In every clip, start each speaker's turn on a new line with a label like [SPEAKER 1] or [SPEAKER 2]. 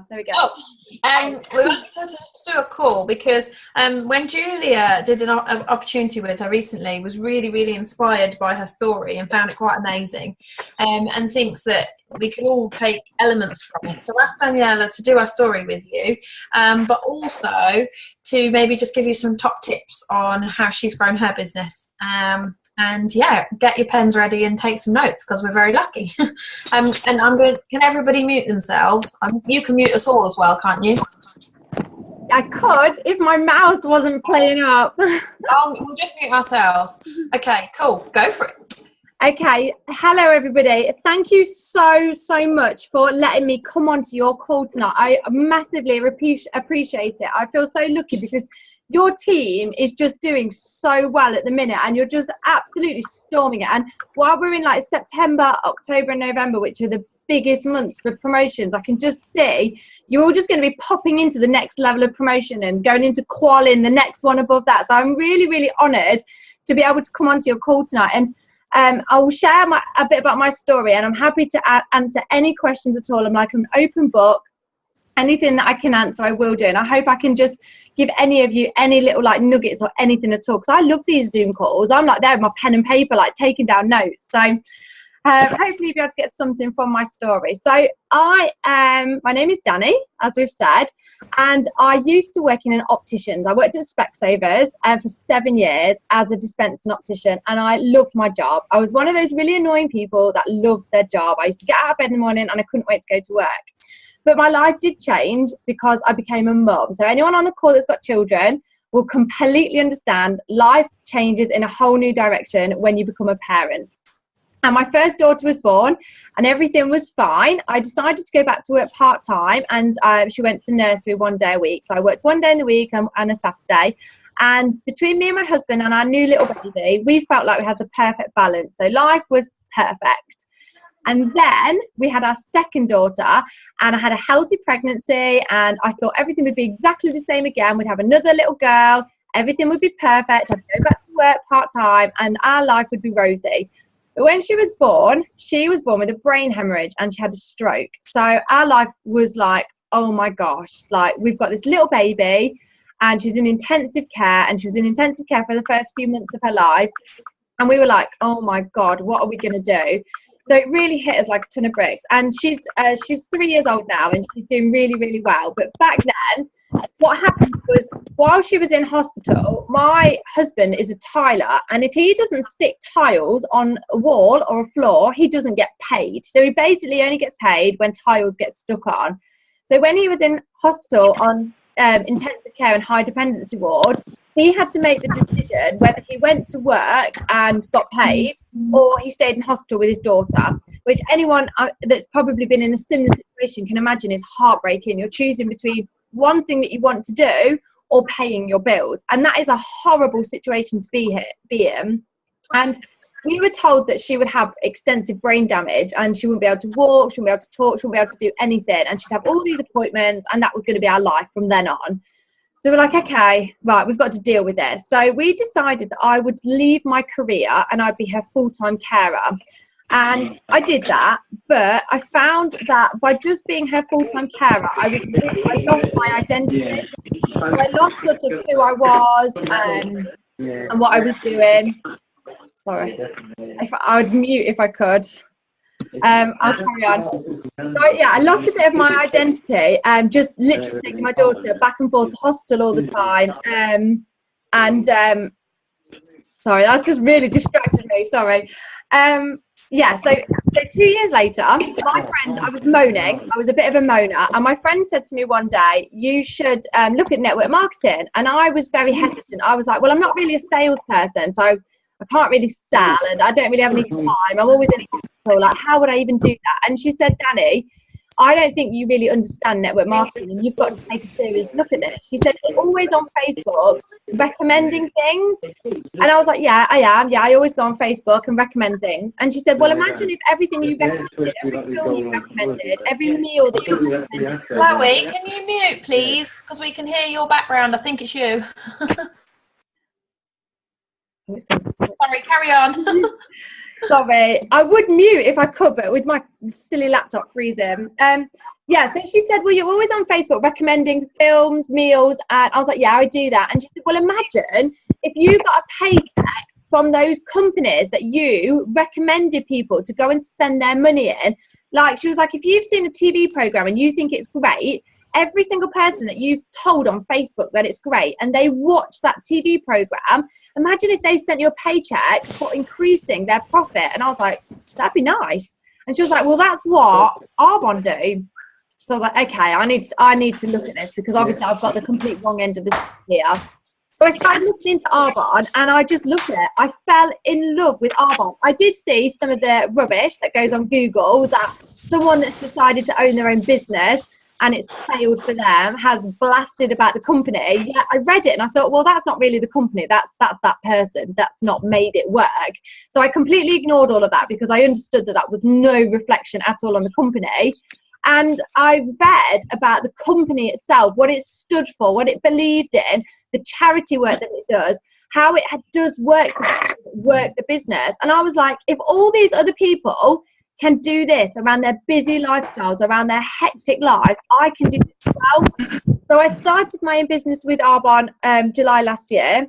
[SPEAKER 1] There we go.
[SPEAKER 2] We wanted to just do a call because when Julia did an opportunity with her recently, was really, really inspired by her story and found it quite amazing, and thinks that we can all take elements from it. So asked Daniela to do our story with you, but also to maybe just give you some top tips on how she's grown her business. And yeah, get your pens ready and take some notes because we're very lucky. And can everybody mute themselves? You can mute us all as well, can't you?
[SPEAKER 1] I could if my mouse wasn't playing up.
[SPEAKER 2] We'll just mute ourselves. Okay, cool. Go for it.
[SPEAKER 1] Okay, hello everybody. Thank you so much for letting me come onto your call tonight. I massively appreciate it. I feel so lucky because your team is just doing so well at the minute and you're just absolutely storming it. And while we're in like September, October and November, which are the biggest months for promotions, I can just see you're all just going to be popping into the next level of promotion and going into qualing the next one above that. So I'm really honoured to be able to come onto your call tonight. And I will share a bit about my story, and I'm happy to answer any questions at all. I'm like an open book. Anything that I can answer, I will do. And I hope I can just give any of you any little like nuggets or anything at all, because I love these Zoom calls. I'm like there with my pen and paper, like taking down notes. So hopefully you'll be able to get something from my story. So my name is Danni, as we've said, and I used to work in an optician's. I worked at Specsavers for 7 years as a dispensing optician, and I loved my job. I was one of those really annoying people that loved their job. I used to get out of bed in the morning and I couldn't wait to go to work. But my life did change because I became a mum. So anyone on the call that's got children will completely understand life changes in a whole new direction when you become a parent. And my first daughter was born and everything was fine. I decided to go back to work part-time, and she went to nursery 1 day a week. So I worked 1 day in the week and a Saturday. And between me and my husband and our new little baby, we felt like we had the perfect balance. So life was perfect. And then we had our second daughter, and I had a healthy pregnancy, and I thought everything would be exactly the same again. We'd have another little girl, everything would be perfect. I'd go back to work part-time and our life would be rosy. But when she was born with a brain hemorrhage and she had a stroke. So our life was like, oh my gosh, like we've got this little baby and she's in intensive care, and she was in intensive care for the first few months of her life. And we were like, oh my God, what are we going to do? So it really hit us like a ton of bricks. And she's 3 years old now and she's doing really well. But back then, what happened was while she was in hospital, my husband is a tiler. And if he doesn't stick tiles on a wall or a floor, he doesn't get paid. So he basically only gets paid when tiles get stuck on. So when he was in hospital on intensive care and high dependency ward, he had to make the decision whether he went to work and got paid or he stayed in hospital with his daughter, which anyone that's probably been in a similar situation can imagine is heartbreaking. You're choosing between one thing that you want to do or paying your bills. And that is a horrible situation to be in. And we were told that she would have extensive brain damage and she wouldn't be able to walk, she wouldn't be able to talk, she wouldn't be able to do anything. And she'd have all these appointments and that was going to be our life from then on. So we're like, okay, right, we've got to deal with this. So we decided that I would leave my career and I'd be her full-time carer. And I did that, but I found that by just being her full-time carer, I lost my identity. So I lost sort of who I was and what I was doing. Sorry, I would mute if I could. I'll carry on. So yeah, I lost a bit of my identity, just literally taking my daughter back and forth to hospital all the time. Sorry, that's just really distracted me, sorry. Yeah, so 2 years later, my friend, I was moaning, I was a bit of a moaner, and my friend said to me one day, you should look at network marketing. And I was very hesitant. I was like, well, I'm not really a salesperson, so I can't really sell and I don't really have any time. I'm always in hospital. Like, how would I even do that? And she said, Danni, I don't think you really understand network marketing and you've got to take a serious look at this. She said, you're always on Facebook recommending things. And I was like, yeah, I am. Yeah, I always go on Facebook and recommend things. And she said, well, imagine if everything you recommended, every film you recommended, every meal that you recommended.
[SPEAKER 2] Chloe, can you mute, please? Because we can hear your background. I think it's you. Sorry, carry on.
[SPEAKER 1] Sorry, I would mute if I could, but with my silly laptop freezing. Yeah, so she said, well, you're always on Facebook recommending films, meals, and I was like, yeah, I do that. And she said, well, imagine if you got a paycheck from those companies that you recommended people to go and spend their money in. Like, she was like, if you've seen a TV program and you think it's great, every single person that you've told on Facebook that it's great and they watch that TV program, imagine if they sent you a paycheck for increasing their profit. And I was like, that'd be nice. And she was like, well, that's what Arbonne do. So I was like, okay, I need to look at this, because obviously I've got the complete wrong end of the stick here. So I started looking into Arbonne, and I just looked at it. I fell in love with Arbonne. I did see some of the rubbish that goes on Google, that someone that's decided to own their own business and it's failed for them has blasted about the company. Yeah, I read it and I thought, well, that's not really the company. That's that person that's not made it work. So I completely ignored all of that, because I understood that that was no reflection at all on the company. And I read about the company itself, what it stood for, what it believed in, the charity work that it does, how it does work the business. And I was like, if all these other people can do this around their busy lifestyles, around their hectic lives, I can do it as well. So I started my own business with Arbonne July last year,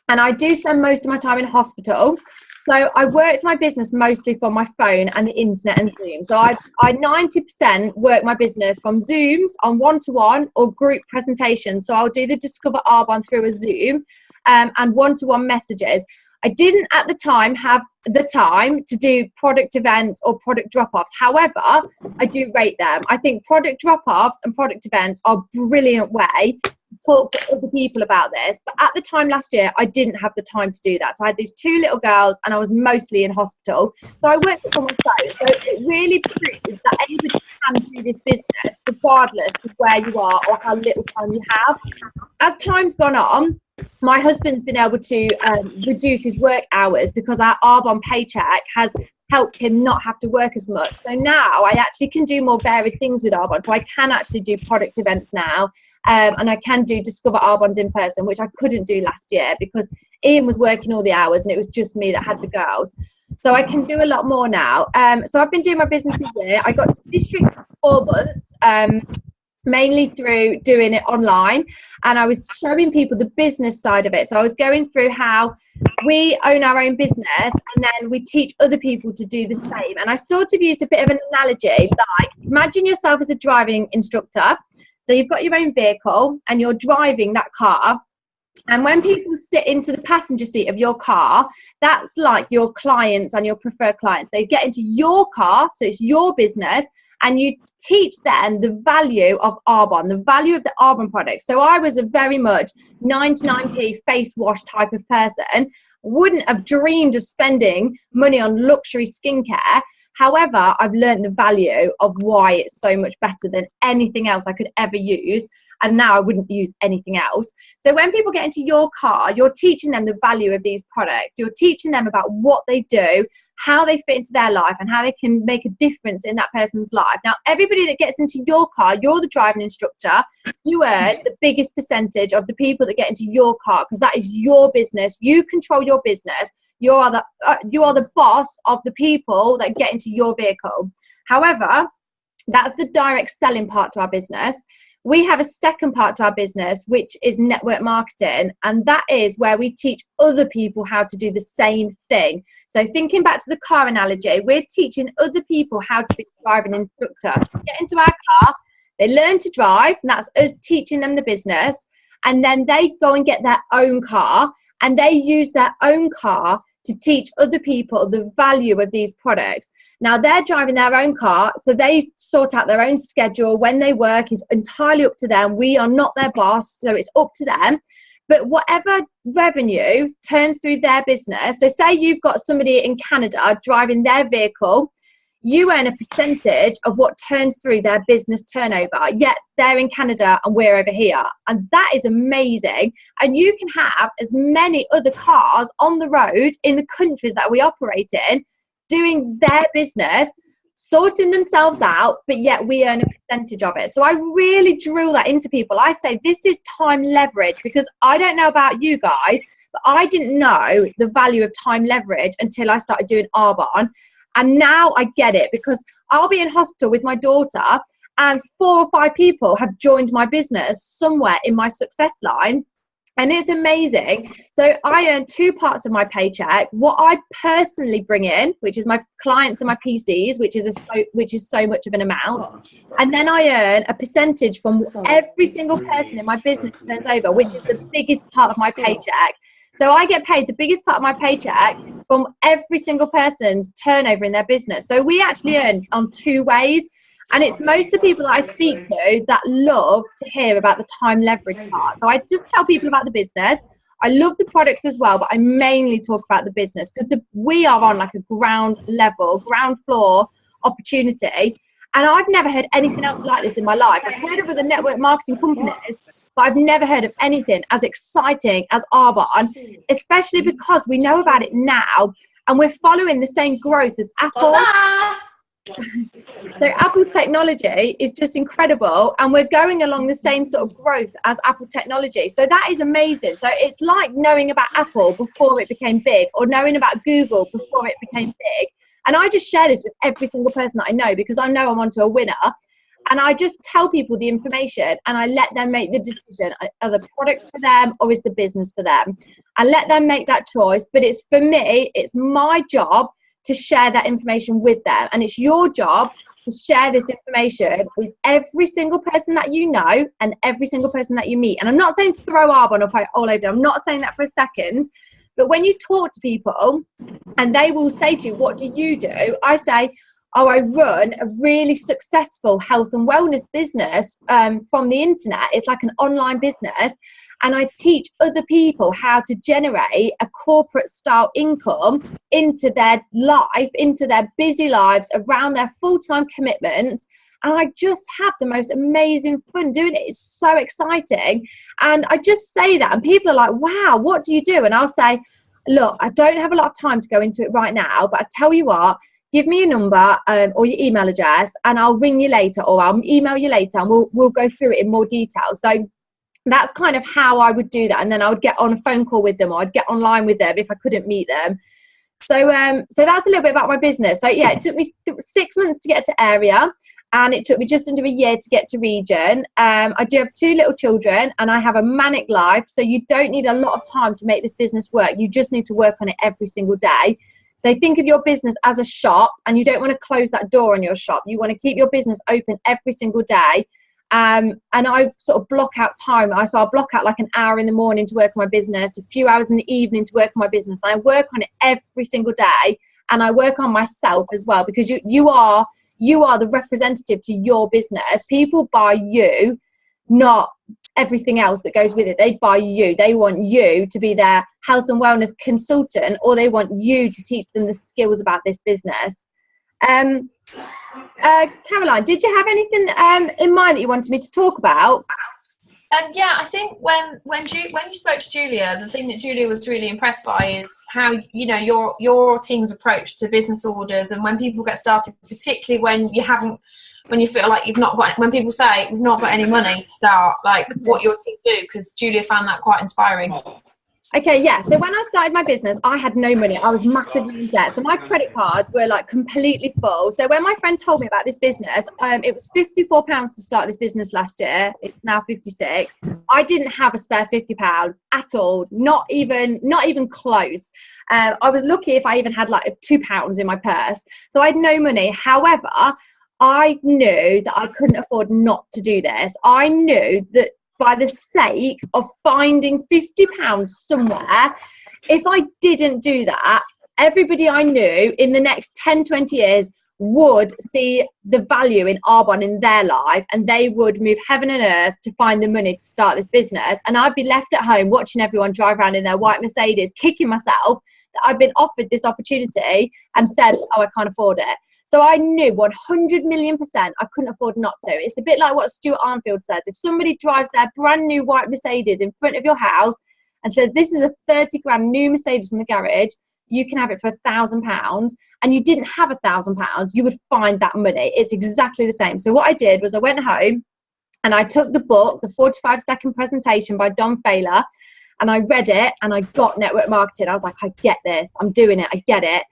[SPEAKER 1] and I do spend most of my time in hospital. So I worked my business mostly from my phone and the internet and Zoom. So I 90% work my business from Zooms on one-to-one or group presentations. So I'll do the Discover Arbonne through a Zoom and one-to-one messages. I didn't at the time have the time to do product events or product drop-offs. However, I do rate them. I think product drop-offs and product events are a brilliant way to talk to other people about this. But at the time last year, I didn't have the time to do that. So I had these 2 little girls and I was mostly in hospital. So I worked it on my phone. So it really proves that anybody can do this business regardless of where you are or how little time you have. As time's gone on, my husband's been able to reduce his work hours, because our Arbonne paycheck has helped him not have to work as much. So now I actually can do more varied things with Arbonne. So I can actually do product events now, and I can do Discover Arbonne's in person, which I couldn't do last year because Ian was working all the hours and it was just me that had the girls. So I can do a lot more now. So I've been doing my business a year. I got to district for 4 months. Mainly through doing it online, and I was showing people the business side of it. So I was going through how we own our own business and then we teach other people to do the same. And I sort of used a bit of an analogy, like imagine yourself as a driving instructor. So you've got your own vehicle and you're driving that car, and when people sit into the passenger seat of your car, that's like your clients and your preferred clients. They get into your car, so it's your business, and you teach them the value of Arbonne, the value of the Arbonne products. So I was a very much 99p face wash type of person, wouldn't have dreamed of spending money on luxury skincare. However, I've learned the value of why it's so much better than anything else I could ever use. And now I wouldn't use anything else. So when people get into your car, you're teaching them the value of these products. You're teaching them about what they do, how they fit into their life, and how they can make a difference in that person's life. Now, everybody that gets into your car, you're the driving instructor. You earn the biggest percentage of the people that get into your car, because that is your business. You control your business. You are the boss of the people that get into your vehicle. However, that's the direct selling part to our business. We have a second part to our business, which is network marketing, and that is where we teach other people how to do the same thing. So thinking back to the car analogy, we're teaching other people how to be a driving instructor. So they get into our car, they learn to drive, and that's us teaching them the business, and then they go and get their own car, and they use their own car to teach other people the value of these products. Now they're driving their own car, so they sort out their own schedule. When they work is entirely up to them. We are not their boss, so it's up to them. But whatever revenue turns through their business, so say you've got somebody in Canada driving their vehicle, you earn a percentage of what turns through their business turnover, yet they're in Canada and we're over here. And that is amazing. And you can have as many other cars on the road in the countries that we operate in, doing their business, sorting themselves out, but yet we earn a percentage of it. So I really drill that into people. I say this is time leverage, because I don't know about you guys, but I didn't know the value of time leverage until I started doing Arbonne. And now I get it, because I'll be in hospital with my daughter and 4 or 5 people have joined my business somewhere in my success line. And it's amazing. So I earn 2 parts of my paycheck. What I personally bring in, which is my clients and my PCs, which is so much of an amount. And then I earn a percentage from every single person in my business turns over, which is the biggest part of my paycheck. So I get paid the biggest part of my paycheck from every single person's turnover in their business. So we actually earn on 2 ways. And it's most of the people that I speak to that love to hear about the time leverage part. So I just tell people about the business. I love the products as well, but I mainly talk about the business because we are on like a ground floor opportunity. And I've never heard anything else like this in my life. I've heard of other network marketing companies, but I've never heard of anything as exciting as Arbonne, especially because we know about it now and we're following the same growth as Apple. So Apple technology is just incredible, and we're going along the same sort of growth as Apple technology. So that is amazing. So it's like knowing about Apple before it became big, or knowing about Google before it became big. And I just share this with every single person that I know because I know I'm onto a winner. And I just tell people the information and I let them make the decision. Are the products for them or is the business for them? I let them make that choice. But it's for me, it's my job to share that information with them, and it's your job to share this information with every single person that you know and every single person that you meet. And I'm not saying throw Arbonne up all over them. I'm not saying that for a second, but when you talk to people and they will say to you, what do you do? I say, oh, I run a really successful health and wellness business from the internet. It's like an online business. And I teach other people how to generate a corporate style income into their life, into their busy lives, around their full-time commitments. And I just have the most amazing fun doing it. It's so exciting. And I just say that and people are like, wow, what do you do? And I'll say, look, I don't have a lot of time to go into it right now, but I tell you what, give me your number or your email address and I'll ring you later, or I'll email you later and we'll go through it in more detail. So that's kind of how I would do that. And then I would get on a phone call with them, or I'd get online with them if I couldn't meet them. So so that's a little bit about my business. So yeah, it took me 6 months to get to area, and it took me just under a year to get to region. I do have 2 little children and I have a manic life. So you don't need a lot of time to make this business work. You just need to work on it every single day. So think of your business as a shop, and you don't want to close that door on your shop. You want to keep your business open every single day. And I sort of block out time. So I'll block out like an hour in the morning to work on my business, a few hours in the evening to work on my business. And I work on it every single day, and I work on myself as well, because you are the representative to your business. People buy you, not everything else that goes with it. They buy you. They want you to be their health and wellness consultant, or they want you to teach them the skills about this business. Caroline, did you have anything in mind that you wanted me to talk about?
[SPEAKER 2] Yeah, I think when you spoke to Julia, the thing that Julia was really impressed by is how, you know, your team's approach to business orders, and when people get started, particularly when you feel like you've not got, when people say we've not got any money to start, like what your team do, because Julia found that quite inspiring.
[SPEAKER 1] Okay, yeah. So when I started my business, I had no money. I was massively in debt. So my credit cards were like completely full. So when my friend told me about this business, it was £54 to start this business last year. It's now 56. I didn't have a spare £50 at all. Not even close. I was lucky if I even had like £2 in my purse. So I had no money. However, I knew that I couldn't afford not to do this. I knew that by the sake of finding £50 somewhere, if I didn't do that, everybody I knew in the next 10, 20 years would see the value in Arbonne in their life, and they would move heaven and earth to find the money to start this business. And I'd be left at home watching everyone drive around in their white Mercedes, kicking myself that I'd been offered this opportunity and said, oh, I can't afford it. So I knew 100,000,000% I couldn't afford not to. It's a bit like what Stuart Armfield says. If somebody drives their brand new white Mercedes in front of your house and says, this is a 30 grand new Mercedes from the garage, you can have it for £1,000, and you didn't have £1,000, you would find that money. It's exactly the same. So what I did was I went home and I took the book, the 45-second presentation by Don Failer, and I read it and I got network marketing. I was like, I get this. I'm doing it. I get it.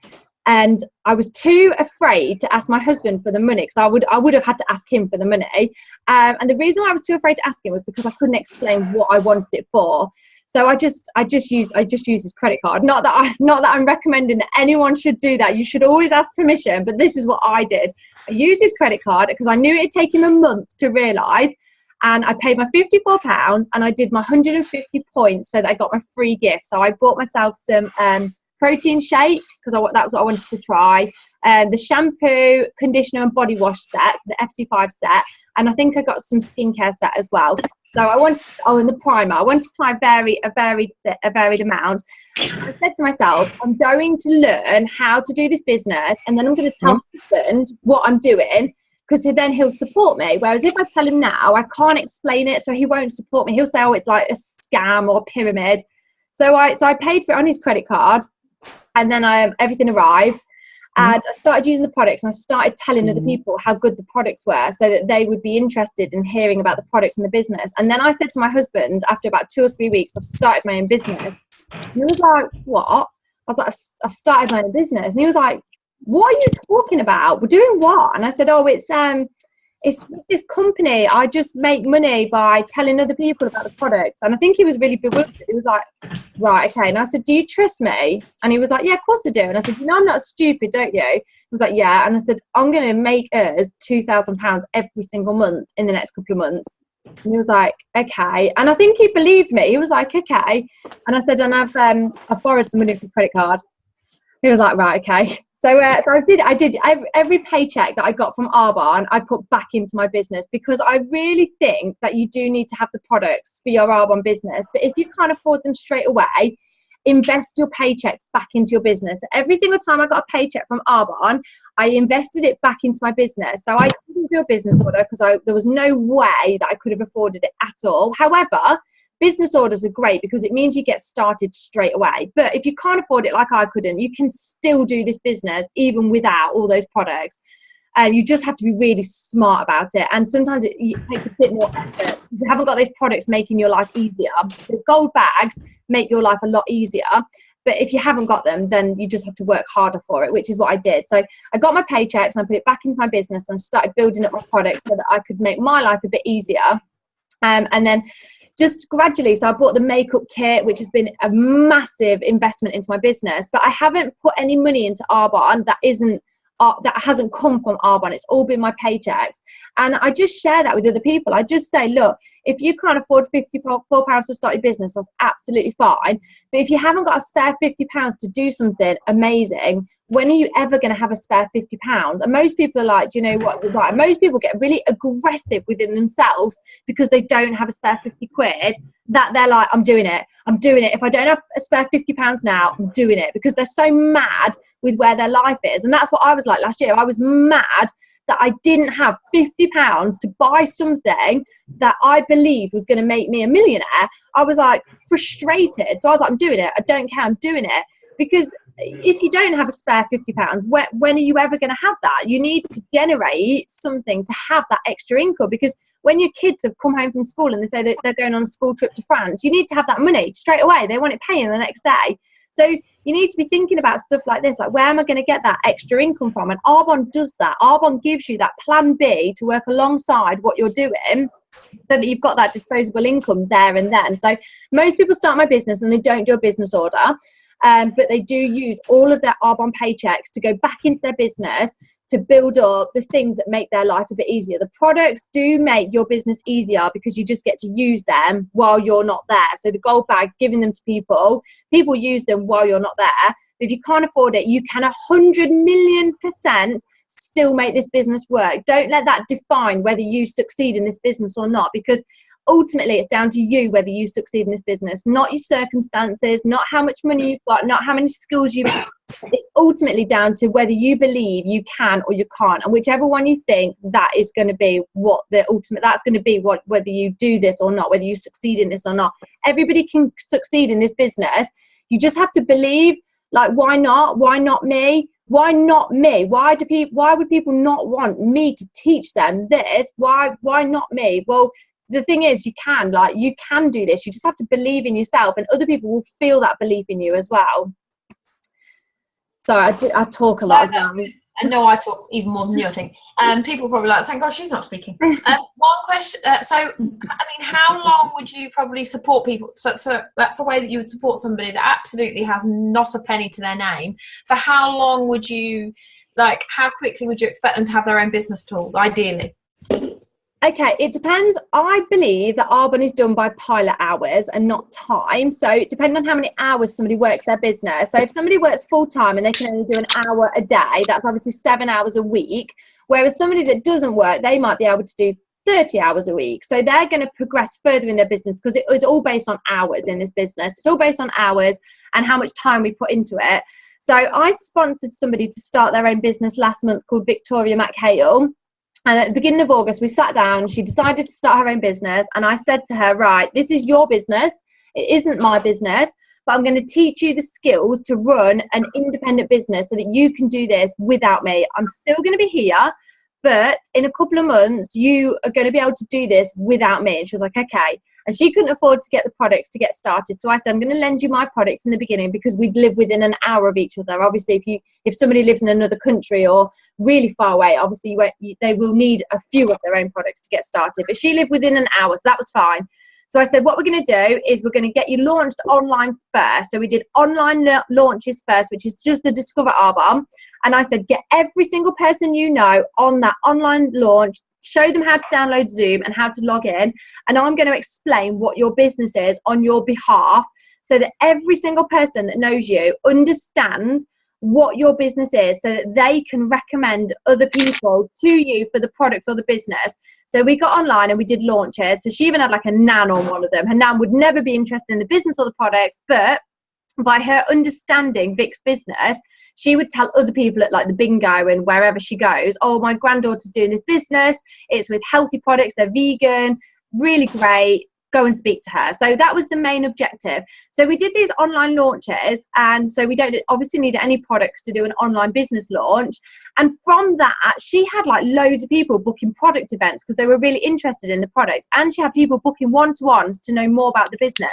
[SPEAKER 1] And I was too afraid to ask my husband for the money, because I would have had to ask him for the money. And the reason why I was too afraid to ask him was because I couldn't explain what I wanted it for. So I just used his credit card. Not that I'm recommending that anyone should do that. You should always ask permission, but this is what I did. I used his credit card because I knew it'd take him a month to realise. And I paid my £54 and I did my 150 points so that I got my free gift. So I bought myself some protein shake, because that was what I wanted to try. The shampoo, conditioner and body wash set, the FC5 set. And I think I got some skincare set as well. So I wanted to, and the primer. I wanted to try a varied amount. I said to myself, I'm going to learn how to do this business, and then I'm going to tell my husband what I'm doing, because then he'll support me. Whereas if I tell him now, I can't explain it, so he won't support me. He'll say, oh, it's like a scam or a pyramid. So I paid for it on his credit card, and then everything arrived. And I started using the products, and I started telling other people how good the products were, so that they would be interested in hearing about the products and the business. And then I said to my husband, after about 2 or 3 weeks, I've started my own business. And he was like, what? I was like, I've started my own business. And he was like, what are you talking about? We're doing what? And I said, oh, it's this company. I just make money by telling other people about the products. And I think he was really bewildered. He was like, right, okay. And I said, do you trust me? And he was like, yeah, of course I do. And I said, you know, I'm not stupid, don't you? He was like, yeah. And I said, I'm going to make us £2,000 every single month in the next couple of months. And he was like, okay. And I think he believed me. He was like, okay. And I said, and I've borrowed some money from the credit card. He was like, right, okay. So I did every paycheck that I got from Arbonne, I put back into my business, because I really think that you do need to have the products for your Arbonne business. But if you can't afford them straight away, invest your paychecks back into your business. Every single time I got a paycheck from Arbonne, I invested it back into my business. So I couldn't do a business order because there was no way that I could have afforded it at all. However, business orders are great because it means you get started straight away. But if you can't afford it like I couldn't, you can still do this business even without all those products. You just have to be really smart about it. And sometimes it takes a bit more effort. You haven't got those products making your life easier. The gold bags make your life a lot easier. But if you haven't got them, then you just have to work harder for it, which is what I did. So I got my paychecks and I put it back into my business and started building up my products so that I could make my life a bit easier. And then just gradually, so I bought the makeup kit, which has been a massive investment into my business, but I haven't put any money into Arbonne that hasn't come from Arbonne. It's all been my paychecks. And I just share that with other people. I just say, look, if you can't afford £54 to start your business, that's absolutely fine. But if you haven't got a spare £50 to do something amazing, when are you ever going to have a spare £50? And most people are like, do you know what? You're right. Most people get really aggressive within themselves because they don't have a spare 50 quid, that they're like, I'm doing it. If I don't have a spare £50 now, I'm doing it, because they're so mad with where their life is. And that's what I was like last year. I was mad that I didn't have £50 to buy something that I believed was going to make me a millionaire. I was like frustrated. So I was like, I'm doing it. I don't care. I'm doing it. Because if you don't have a spare £50, when are you ever going to have that? You need to generate something to have that extra income, because when your kids have come home from school and they say that they're going on a school trip to France, you need to have that money straight away. They want it paying the next day. So you need to be thinking about stuff like this, like, where am I going to get that extra income from? And Arbonne does that. Arbonne gives you that plan B to work alongside what you're doing, so that you've got that disposable income there and then. So most people start my business and they don't do a business order. But they do use all of their Arbonne paychecks to go back into their business to build up the things that make their life a bit easier. The products do make your business easier because you just get to use them while you're not there. So the gold bags, giving them to people use them while you're not there. But if you can't afford it, you can 100,000,000% still make this business work. Don't let that define whether you succeed in this business or not, because ultimately it's down to you whether you succeed in this business, not your circumstances, not how much money you've got, not how many skills you've got. It's ultimately down to whether you believe you can or you can't, and whichever one you think, that is going to be what the ultimate, that's going to be what, whether you do this or not, whether you succeed in this or not. Everybody can succeed in this business. You just have to believe, like, why not me? Why not me? Why would people not want me to teach them this? Why not me? Well, the thing is, you can do this. You just have to believe in yourself, and other people will feel that belief in you as well. Sorry, I talk a lot as well.
[SPEAKER 2] Good. And no, I talk even more than you, I think. People probably like, thank God she's not speaking. One question. So, I mean, how long would you probably support people? So that's a way that you would support somebody that absolutely has not a penny to their name. For how long would you, like, how quickly would you expect them to have their own business tools, ideally?
[SPEAKER 1] Okay, it depends. I believe that our one is done by pilot hours and not time. So depending on how many hours somebody works their business. So if somebody works full time and they can only do an hour a day, that's obviously 7 hours a week. Whereas somebody that doesn't work, they might be able to do 30 hours a week. So they're going to progress further in their business because it is all based on hours in this business. It's all based on hours and how much time we put into it. So I sponsored somebody to start their own business last month called Victoria McHale. And at the beginning of August, we sat down, she decided to start her own business. And I said to her, right, this is your business. It isn't my business, but I'm going to teach you the skills to run an independent business so that you can do this without me. I'm still going to be here, but in a couple of months, you are going to be able to do this without me. And she was like, okay. And she couldn't afford to get the products to get started. So I said, I'm going to lend you my products in the beginning because we'd live within an hour of each other. Obviously, if somebody lives in another country or really far away, obviously they will need a few of their own products to get started. But she lived within an hour, so that was fine. So I said, what we're going to do is we're going to get you launched online first. So we did online launches first, which is just the Discover Arbor. And I said, get every single person you know on that online launch, show them how to download Zoom and how to log in. And I'm going to explain what your business is on your behalf so that every single person that knows you understands what your business is so that they can recommend other people to you for the products or the business. So we got online and we did launches. So she even had like a nan on one of them. Her nan would never be interested in the business or the products, but by her understanding Vic's business, she would tell other people at like the bingo and wherever she goes, oh, my granddaughter's doing this business. It's with healthy products. They're vegan, really great. Go and speak to her. So that was the main objective. So we did these online launches, and so we don't obviously need any products to do an online business launch. And from that, she had like loads of people booking product events because they were really interested in the products, and she had people booking one-to-ones to know more about the business.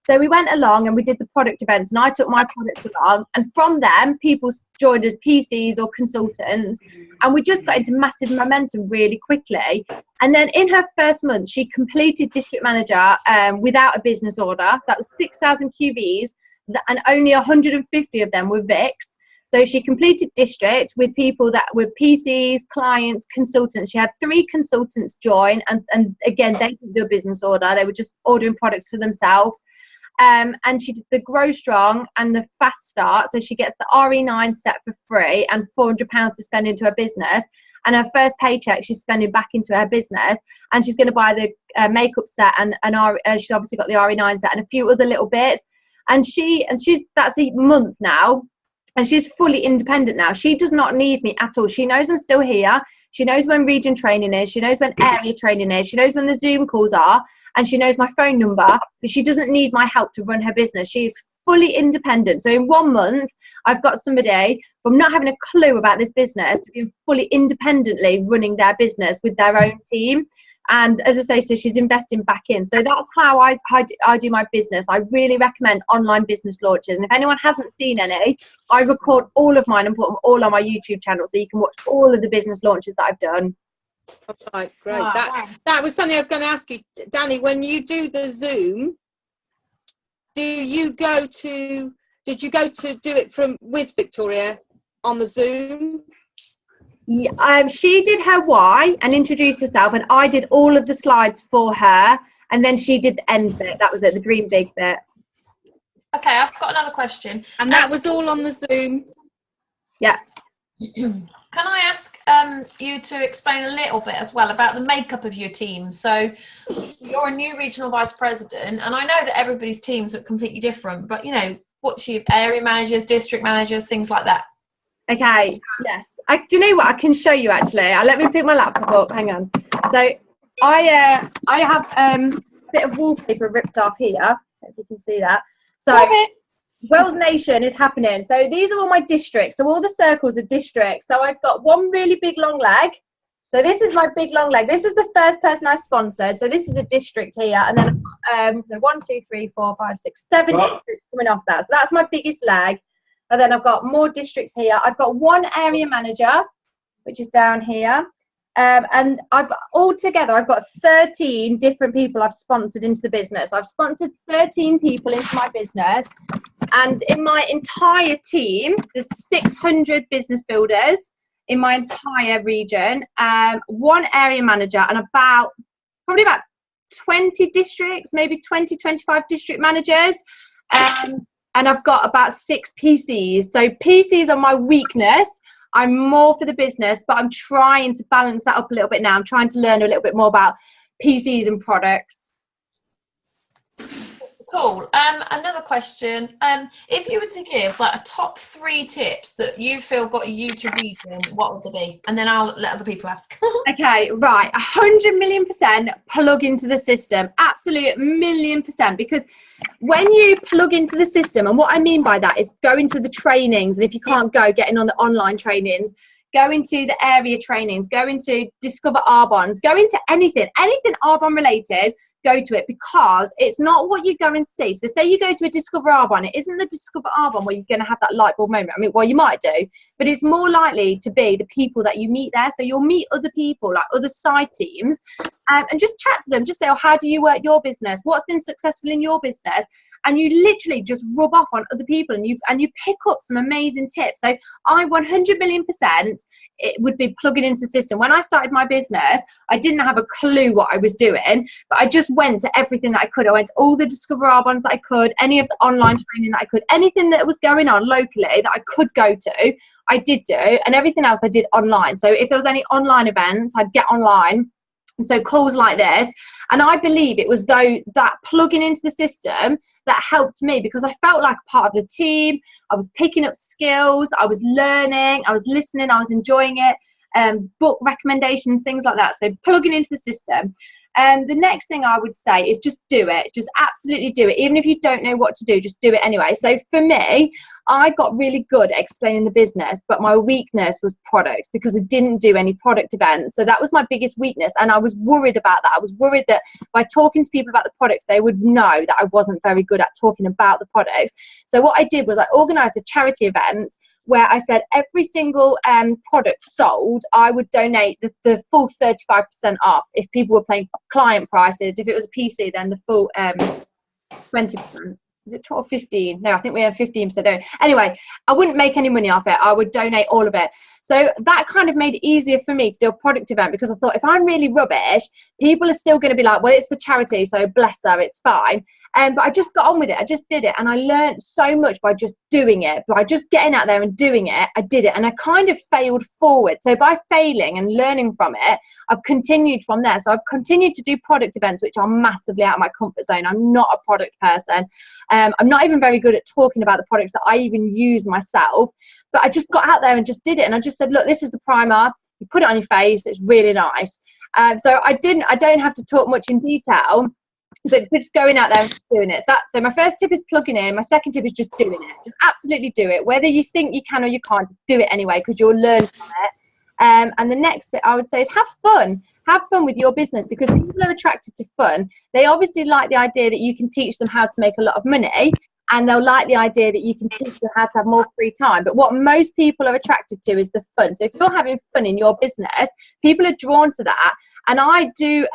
[SPEAKER 1] So we went along and we did the product events, and I took my products along, and from them people joined as PCs or consultants, and we just got into massive momentum really quickly. And then in her first month she completed district manager without a business order. So that was 6,000 QVs and only 150 of them were Vics. So she completed district with people that were PCs, clients, consultants. She had 3 consultants join, and again, they didn't do a business order. They were just ordering products for themselves. And she did the Grow Strong and the Fast Start. So she gets the RE9 set for free and £400 to spend into her business. And her first paycheck, she's spending back into her business. And she's going to buy the makeup set, and she's obviously got the RE9 set and a few other little bits. And she's that's a month now. And she's fully independent now. She does not need me at all. She knows I'm still here. She knows when region training is. She knows when area training is. She knows when the Zoom calls are. And she knows my phone number. But she doesn't need my help to run her business. She's fully independent. So in 1 month, I've got somebody from not having a clue about this business to being fully independently running their business with their own team. And as I say, so she's investing back in. So that's how I do my business. I really recommend online business launches. And if anyone hasn't seen any, I record all of mine and put them all on my YouTube channel, so you can watch all of the business launches that I've done.
[SPEAKER 3] All right, great. That was something I was going to ask you, Danny. When you do the Zoom, did you go to do it with Victoria on the Zoom?
[SPEAKER 1] Yeah, she did her why and introduced herself, and I did all of the slides for her, and then she did the end bit. That was it, the dream big bit.
[SPEAKER 2] Okay, I've got another question.
[SPEAKER 3] And that was all on the Zoom?
[SPEAKER 1] Yeah.
[SPEAKER 2] Can I ask you to explain a little bit as well about the makeup of your team? So you're a new regional vice president, and I know that everybody's teams are completely different, but, you know, what's your area managers, district managers, things like that?
[SPEAKER 1] Okay, yes. Do you know what? I can show you actually. Let me pick my laptop up. Hang on. So I have a bit of wallpaper ripped off here, if you can see that. So Wells Nation is happening. So these are all my districts. So all the circles are districts. So I've got one really big long leg. So this is my big long leg. This was the first person I sponsored. So this is a district here. And then so 1, 2, 3, 4, 5, 6, 7 districts coming off that. So that's my biggest leg. And then I've got more districts here. I've got one area manager, which is down here. And I've got 13 different people I've sponsored into the business. I've sponsored 13 people into my business. And in my entire team, there's 600 business builders in my entire region, one area manager, and probably about 20 districts, maybe 20, 25 district managers. And I've got about 6 PCs. So PCs are my weakness. I'm more for the business, but I'm trying to balance that up a little bit now. I'm trying to learn a little bit more about PCs and products.
[SPEAKER 2] Cool. Another question. If you were to give like a top 3 tips that you feel got you to region, what would they be? And then I'll let other people ask.
[SPEAKER 1] Okay, right. 100,000,000% plug into the system. Absolute 1,000,000%. Because when you plug into the system, and what I mean by that is go into the trainings, and if you can't go, get in on the online trainings, go into the area trainings, go into Discover Arbonnes, go into anything Arbonne related, go to it, because it's not what you go and see. So say you go to a Discover Arbonne, it isn't the Discover Arbonne where you're going to have that light bulb moment. I mean, well, you might do, but it's more likely to be the people that you meet there. So you'll meet other people, like other side teams, and just chat to them. Just say, oh, how do you work your business? What's been successful in your business? And you literally just rub off on other people, and you pick up some amazing tips. So I 100,000,000% it would be plugging into the system. When I started my business, I didn't have a clue what I was doing, but I just went to everything that I could. I went to all the Discover Arbonnes that I could, any of the online training that I could, anything that was going on locally that I could go to, I did do, and everything else I did online. So if there was any online events, I'd get online. And so calls like this, and I believe it was that plugging into the system that helped me, because I felt like part of the team. I was picking up skills, I was learning, I was listening, I was enjoying it, book recommendations, things like that. So plugging into the system. The next thing I would say is just do it. Just absolutely do it. Even if you don't know what to do, just do it anyway. So for me, I got really good at explaining the business, but my weakness was products, because I didn't do any product events. So that was my biggest weakness. And I was worried about that. I was worried that by talking to people about the products, they would know that I wasn't very good at talking about the products. So what I did was I organized a charity event where I said every single product sold, I would donate the full 35% off if people were paying client prices. If it was a PC, then the full 20%. Is it 12 or 15? No, I think we have 15%. Anyway, I wouldn't make any money off it. I would donate all of it. So that kind of made it easier for me to do a product event, because I thought if I'm really rubbish, people are still going to be like, well, it's for charity, so bless her, it's fine. But I just got on with it. I just did it. And I learned so much by just doing it. By just getting out there and doing it, I did it. And I kind of failed forward. So by failing and learning from it, I've continued from there. So I've continued to do product events, which are massively out of my comfort zone. I'm not a product person. I'm not even very good at talking about the products that I even use myself. But I just got out there and just did it. And I just said, look, this is the primer. You put it on your face. It's really nice. So I don't have to talk much in detail, but just going out there and doing it. So my first tip is plugging in. My second tip is just doing it. Just absolutely do it. Whether you think you can or you can't, do it anyway, because you'll learn from it. And the next bit I would say is have fun. Have fun with your business, because people are attracted to fun. They obviously like the idea that you can teach them how to make a lot of money, and they'll like the idea that you can teach them how to have more free time. But what most people are attracted to is the fun. So if you're having fun in your business, people are drawn to that. And I do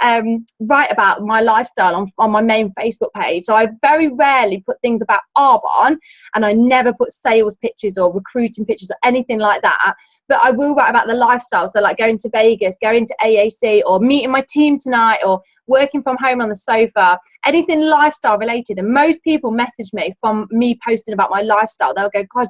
[SPEAKER 1] write about my lifestyle on my main Facebook page. So I very rarely put things about Arbonne, and I never put sales pictures or recruiting pictures or anything like that. But I will write about the lifestyle. So like going to Vegas, going to AAC, or meeting my team tonight, or working from home on the sofa, anything lifestyle related. And most people message me from me posting about my lifestyle. They'll go, God,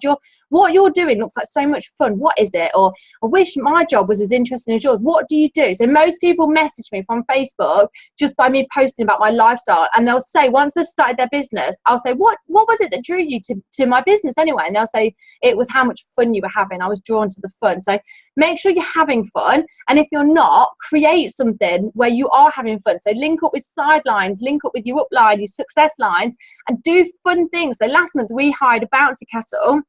[SPEAKER 1] what you're doing looks like so much fun. What is it? Or I wish my job was as interesting as yours. What do you do? So most people message me from Facebook just by me posting about my lifestyle. And they'll say, once they've started their business, I'll say, what was it that drew you to my business anyway? And they'll say, it was how much fun you were having. I was drawn to the fun. So make sure you're having fun. And if you're not, create something where you are having fun. So link up with sidelines, link up with your upline, your success lines, and do fun things. So last month we hired a bouncy castle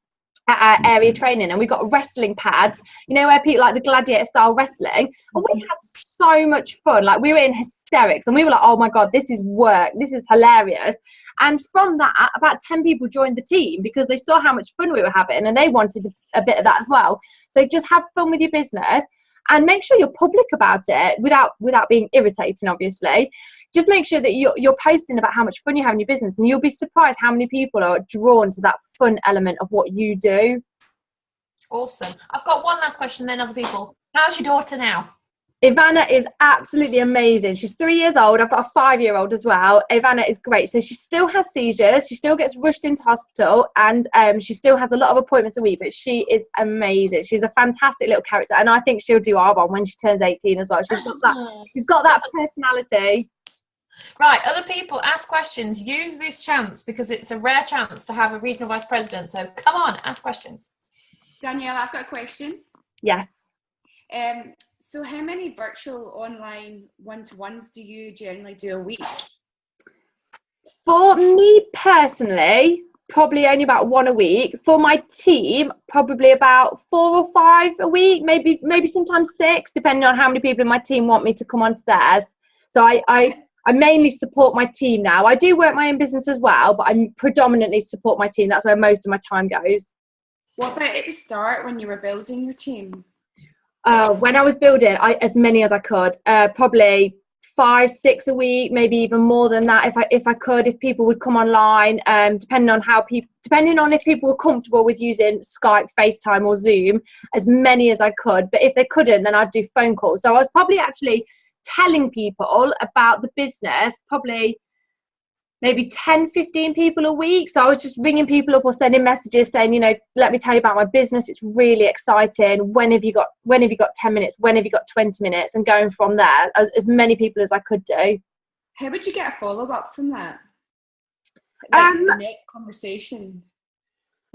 [SPEAKER 1] at our area training, and we got wrestling pads, you know, where people like the gladiator style wrestling, and we had so much fun. Like, we were in hysterics, and we were like, oh my god, this is work, this is hilarious. And from that, about 10 people joined the team because they saw how much fun we were having, and they wanted a bit of that as well. So just have fun with your business, and make sure you're public about it without being irritating, obviously. Just make sure that you're posting about how much fun you have in your business, and you'll be surprised how many people are drawn to that fun element of what you do.
[SPEAKER 2] Awesome. I've got one last question, then other people. How's your daughter now?
[SPEAKER 1] Ivana is absolutely amazing. She's 3 years old. I've got a 5-year-old as well. Ivana is great. So she still has seizures. She still gets rushed into hospital, and she still has a lot of appointments a week, but she is amazing. She's a fantastic little character, and I think she'll do Arbonne when she turns 18 as well. She's got that personality.
[SPEAKER 2] Right, other people, ask questions. Use this chance, because it's a rare chance to have a regional vice president. So come on, ask questions.
[SPEAKER 4] Danielle, I've got a question.
[SPEAKER 1] Yes.
[SPEAKER 4] So how many virtual online one-to-ones do you generally do a week?
[SPEAKER 1] For me personally, probably only about 1 a week. For my team, probably about 4 or 5 a week, maybe sometimes 6, depending on how many people in my team want me to come onto theirs. So I mainly support my team now. I do work my own business as well, but I predominantly support my team. That's where most of my time goes.
[SPEAKER 4] What about at the start when you were building your team?
[SPEAKER 1] When I was building, as many as I could, probably 5, 6 a week, maybe even more than that if people would come online, depending on if people were comfortable with using Skype, FaceTime or Zoom, as many as I could. But if they couldn't, then I'd do phone calls. So I was probably actually telling people about the business, probably maybe 10, 15 people a week. So I was just ringing people up or sending messages saying, you know, let me tell you about my business. It's really exciting. When have you got 10 minutes? When have you got 20 minutes? And going from there, as many people as I could do.
[SPEAKER 4] How would you get a follow-up from that? Like the next conversation?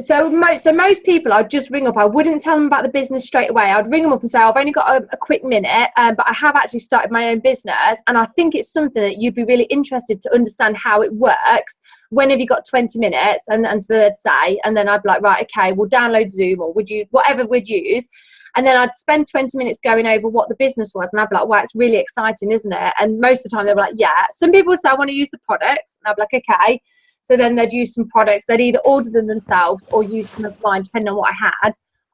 [SPEAKER 1] So most people, I'd just ring up. I wouldn't tell them about the business straight away. I'd ring them up and say, I've only got a quick minute, but I have actually started my own business, and I think it's something that you'd be really interested to understand how it works. When have you got 20 minutes? And so they'd say, and then I'd be like, right, okay, we'll download Zoom, or whatever we'd use. And then I'd spend 20 minutes going over what the business was, and I'd be like, wow, it's really exciting, isn't it? And most of the time they were like, yeah. Some people would say, I want to use the products, and I'd be like, okay. So then they'd use some products. They'd either order them themselves or use some of mine, depending on what I had.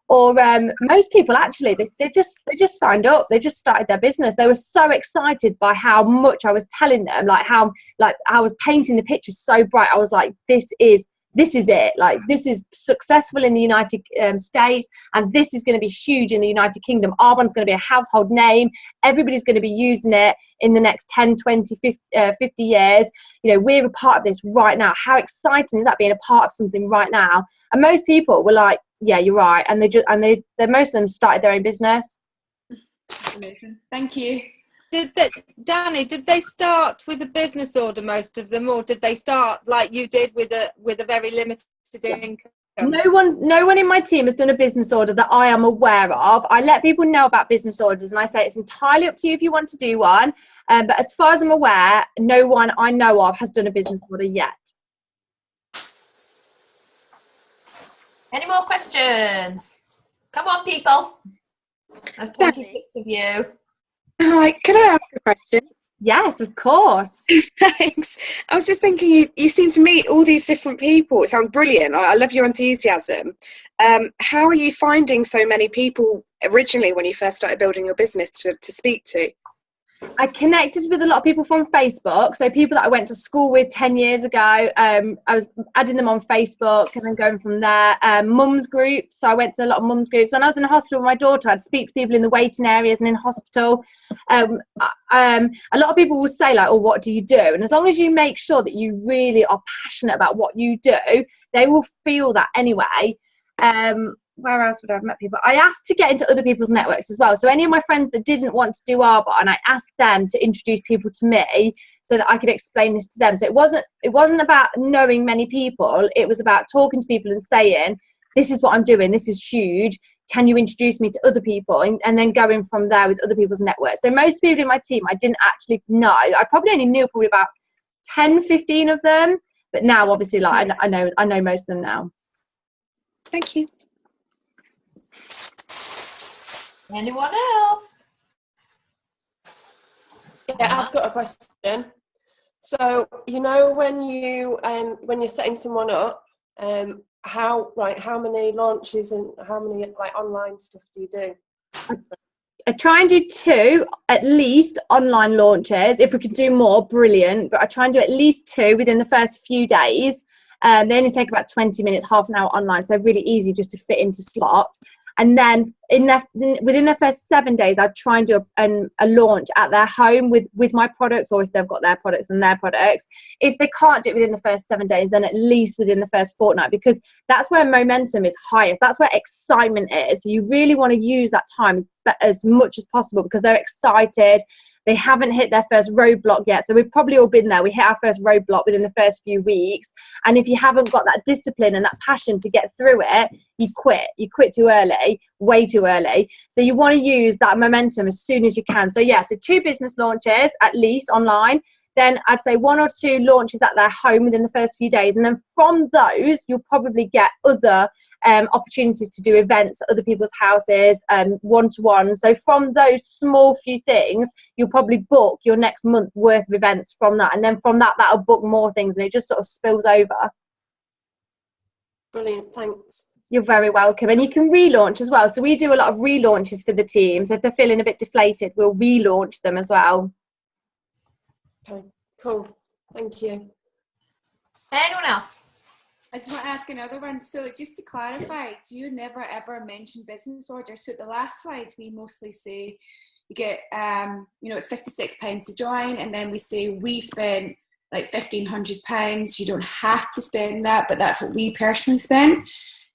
[SPEAKER 1] Or most people actually, they just signed up. They just started their business. They were so excited by how much I was telling them, like I was painting the pictures so bright. I was like, this is it. Like, this is successful in the United States, and this is going to be huge in the United Kingdom. Arbonne's going to be a household name. Everybody's going to be using it in the next 10, 20, 50 years. You know, we're a part of this right now. How exciting is that, being a part of something right now? And most people were like, yeah, you're right. And most of them started their own business.
[SPEAKER 4] Amazing. Thank you.
[SPEAKER 3] Danni, did they start with a business order, most of them, or did they start like you did with a very limited income?
[SPEAKER 1] No one in my team has done a business order that I am aware of. I let people know about business orders, and I say it's entirely up to you if you want to do one. But as far as I'm aware, no one I know of has done a business order yet.
[SPEAKER 2] Any more questions? Come on, people. There's 26 of you.
[SPEAKER 5] Hi, can I ask a question?
[SPEAKER 1] Yes, of course.
[SPEAKER 5] Thanks. I was just thinking, you seem to meet all these different people. It sounds brilliant. I love your enthusiasm. How are you finding so many people originally when you first started building your business to speak to?
[SPEAKER 1] I connected with a lot of people from Facebook, so people that I went to school with 10 years ago. I was adding them on Facebook and then going from there. Mums groups, so I went to a lot of mums groups. When I was in a hospital with my daughter, I'd speak to people in the waiting areas and in hospital. A lot of people will say, like, oh, what do you do? And as long as you make sure that you really are passionate about what you do, they will feel that anyway. Where else would I have met people? I asked to get into other people's networks as well. So any of my friends that didn't want to do Arbonne, I asked them to introduce people to me so that I could explain this to them. So it wasn't about knowing many people. It was about talking to people and saying, this is what I'm doing. This is huge. Can you introduce me to other people? And then going from there with other people's networks. So most people in my team, I didn't actually know. I probably only knew probably about 10, 15 of them. But now, obviously, like I know most of them now.
[SPEAKER 5] Thank you.
[SPEAKER 2] Anyone else?
[SPEAKER 6] Yeah, I've got a question. So, you know, when you're setting someone up, how many launches and how many like online stuff do you do?
[SPEAKER 1] I try and do 2 at least online launches. If we could do more, brilliant. But I try and do at least 2 within the first few days. They only take about 20 minutes, half an hour online, so they're really easy just to fit into slots. And then within their first 7 days, I'd try and do a launch at their home with my products, or if they've got their products and their products. If they can't do it within the first 7 days, then at least within the first fortnight, because that's where momentum is highest. That's where excitement is. So you really want to use that time as much as possible, because they're excited. They haven't hit their first roadblock yet. So we've probably all been there. We hit our first roadblock within the first few weeks. And if you haven't got that discipline and that passion to get through it, you quit. You quit too early, way too early. So you want to use that momentum as soon as you can. So yeah, so 2 business launches at least online. Then I'd say 1 or 2 launches at their home within the first few days. And then from those, you'll probably get other opportunities to do events at other people's houses, one-to-one. So from those small few things, you'll probably book your next month worth of events from that. And then from that, that'll book more things, and it just sort of spills over.
[SPEAKER 6] Brilliant, thanks.
[SPEAKER 1] You're very welcome. And you can relaunch as well. So we do a lot of relaunches for the team. So if they're feeling a bit deflated, we'll relaunch them as well.
[SPEAKER 6] Okay, cool. Thank you.
[SPEAKER 2] Anyone else?
[SPEAKER 4] I just want to ask another one. So just to clarify, do you never ever mention business orders? So at the last slide, we mostly say you get, it's £56 to join, and then we say we spent like £1,500. You don't have to spend that, but that's what we personally spent.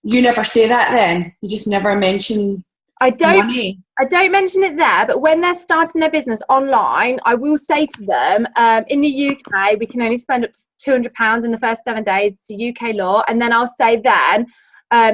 [SPEAKER 4] You never say that then? You just never mention money?
[SPEAKER 1] I don't mention it there, but when they're starting their business online, I will say to them, in the UK, we can only spend up to £200 in the first 7 days. It's a UK law. And then I'll say then,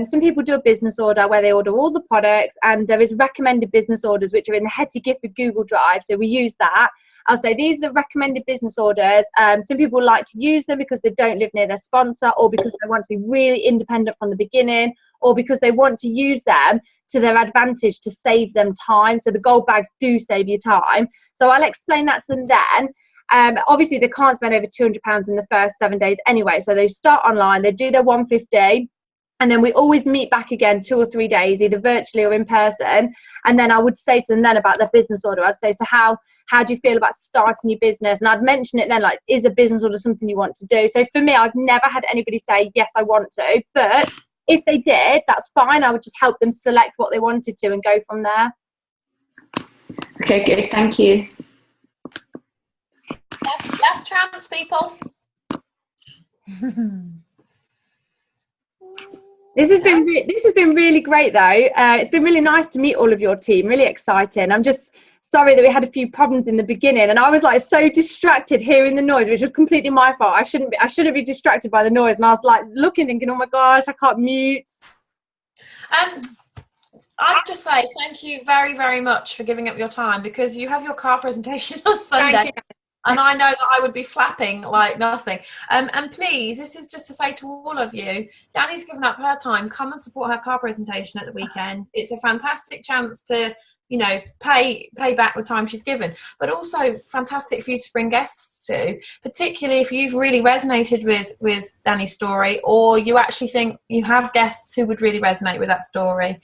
[SPEAKER 1] some people do a business order where they order all the products, and there is recommended business orders, which are in the heady gift with Google Drive. So we use that. I'll say these are the recommended business orders. Some people like to use them because they don't live near their sponsor, or because they want to be really independent from the beginning, or because they want to use them to their advantage to save them time. So the gold bags do save you time. So I'll explain that to them then. Obviously, they can't spend over £200 in the first 7 days anyway. So they start online, they do their 150. And then we always meet back again 2 or 3 days, either virtually or in person. And then I would say to them then about their business order. I'd say, so how do you feel about starting your business? And I'd mention it then, like, is a business order something you want to do? So for me, I've never had anybody say, yes, I want to. But if they did, that's fine. I would just help them select what they wanted to and go from there.
[SPEAKER 4] Okay, good. Thank you.
[SPEAKER 2] Yes, trans people.
[SPEAKER 1] This has been really great though. It's been really nice to meet all of your team. Really exciting. I'm just sorry that we had a few problems in the beginning, and I was like so distracted hearing the noise, which was completely my fault. I shouldn't be distracted by the noise, and I was like looking, thinking, oh my gosh, I can't mute.
[SPEAKER 2] I'd just say thank you very, very much for giving up your time, because you have your car presentation on Sunday. And I know that I would be flapping like nothing. And please, this is just to say to all of you, Danni's given up her time. Come and support her car presentation at the weekend. It's a fantastic chance to, pay back the time she's given. But also fantastic for you to bring guests to, particularly if you've really resonated with Danni's story, or you actually think you have guests who would really resonate with that story.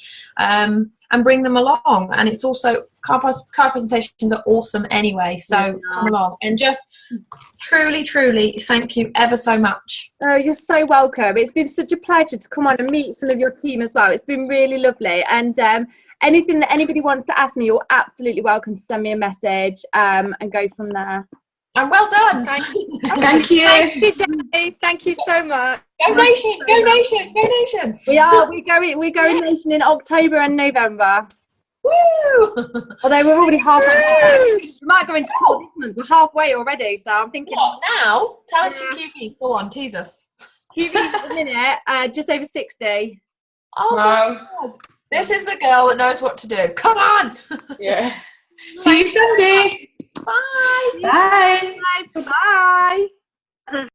[SPEAKER 2] And bring them along. And it's also, car presentations are awesome anyway, so come along. And just truly thank you ever so much.
[SPEAKER 1] Oh, you're so welcome. It's been such a pleasure to come on and meet some of your team as well. It's been really lovely. And anything that anybody wants to ask me, you're absolutely welcome to send me a message and go from there.
[SPEAKER 2] And well done.
[SPEAKER 3] Thank you.
[SPEAKER 4] Thank you.
[SPEAKER 3] Thank you, Danni. Thank you so much.
[SPEAKER 2] Go nation, go nation, go nation.
[SPEAKER 1] We're going nation in October and November.
[SPEAKER 2] Woo!
[SPEAKER 1] Although we're already halfway. We might go into court this month. We're halfway already, so I'm thinking.
[SPEAKER 2] What now? Tell us your QVs. Go on, tease us.
[SPEAKER 1] QVs at the minute, just over 60.
[SPEAKER 2] Oh my God. This is the girl that knows what to do. Come on.
[SPEAKER 4] Yeah. See you Sunday.
[SPEAKER 2] Bye.
[SPEAKER 4] Bye.
[SPEAKER 1] Bye. Bye.